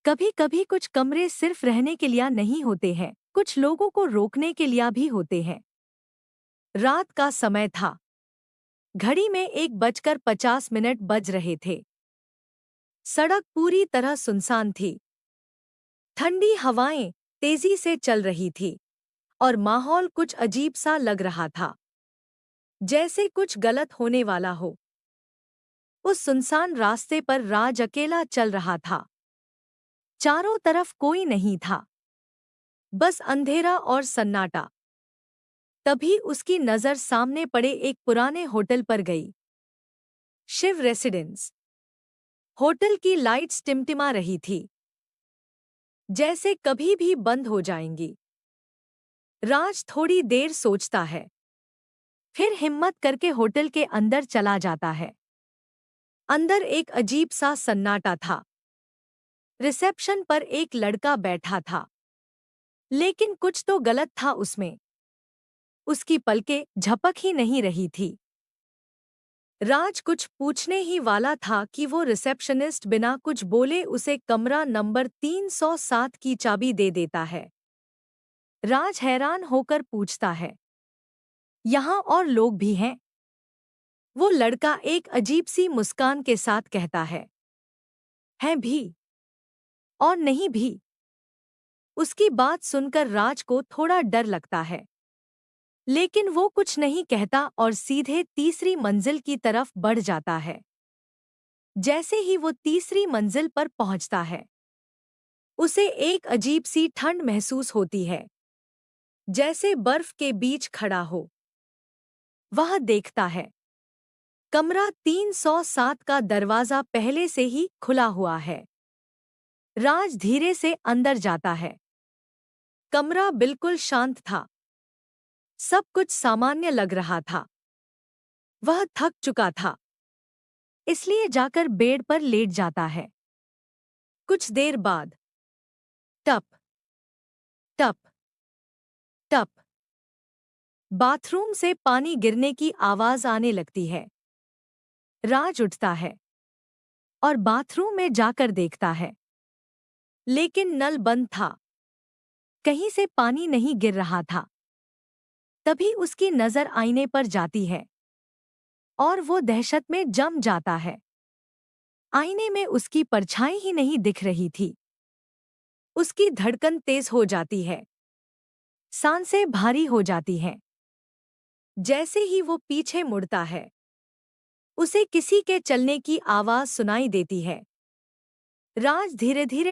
कभी कभी कुछ कमरे सिर्फ रहने के लिए नहीं होते हैं, कुछ लोगों को रोकने के लिए भी होते हैं। रात का समय था। घड़ी में 1:50 बज रहे थे। सड़क पूरी तरह सुनसान थी। ठंडी हवाएं तेजी से चल रही थी और माहौल कुछ अजीब सा लग रहा था, जैसे कुछ गलत होने वाला हो। उस सुनसान रास्ते पर राज अकेला चल रहा था। चारों तरफ कोई नहीं था, बस अंधेरा और सन्नाटा। तभी उसकी नजर सामने पड़े एक पुराने होटल पर गई। शिव रेसिडेंस। होटल की लाइट्स टिमटिमा रही थी, जैसे कभी भी बंद हो जाएंगी। राज थोड़ी देर सोचता है, फिर हिम्मत करके होटल के अंदर चला जाता है। अंदर एक अजीब सा सन्नाटा था। रिसेप्शन पर एक लड़का बैठा था, लेकिन कुछ तो गलत था उसमें। उसकी पलकें झपक ही नहीं रही थी। राज कुछ पूछने ही वाला था कि वो रिसेप्शनिस्ट बिना कुछ बोले उसे कमरा नंबर 307 की चाबी दे देता है। राज हैरान होकर पूछता है, यहाँ और लोग भी हैं? वो लड़का एक अजीब सी मुस्कान के साथ कहता है, हैं भी और नहीं भी। उसकी बात सुनकर राज को थोड़ा डर लगता है, लेकिन वो कुछ नहीं कहता और सीधे तीसरी मंजिल की तरफ बढ़ जाता है। जैसे ही वो तीसरी मंजिल पर पहुंचता है, उसे एक अजीब सी ठंड महसूस होती है, जैसे बर्फ के बीच खड़ा हो। वह देखता है, कमरा 307 का दरवाजा पहले से ही खुला हुआ है। राज धीरे से अंदर जाता है। कमरा बिल्कुल शांत था। सब कुछ सामान्य लग रहा था। वह थक चुका था, इसलिए जाकर बेड पर लेट जाता है। कुछ देर बाद टप टप टप बाथरूम से पानी गिरने की आवाज आने लगती है। राज उठता है और बाथरूम में जाकर देखता है, लेकिन नल बंद था। कहीं से पानी नहीं गिर रहा था। तभी उसकी नजर आईने पर जाती है और वो दहशत में जम जाता है। आईने में उसकी परछाई ही नहीं दिख रही थी। उसकी धड़कन तेज हो जाती है, सांसें भारी हो जाती हैं। जैसे ही वो पीछे मुड़ता है, उसे किसी के चलने की आवाज सुनाई देती है। राज धीरे धीरे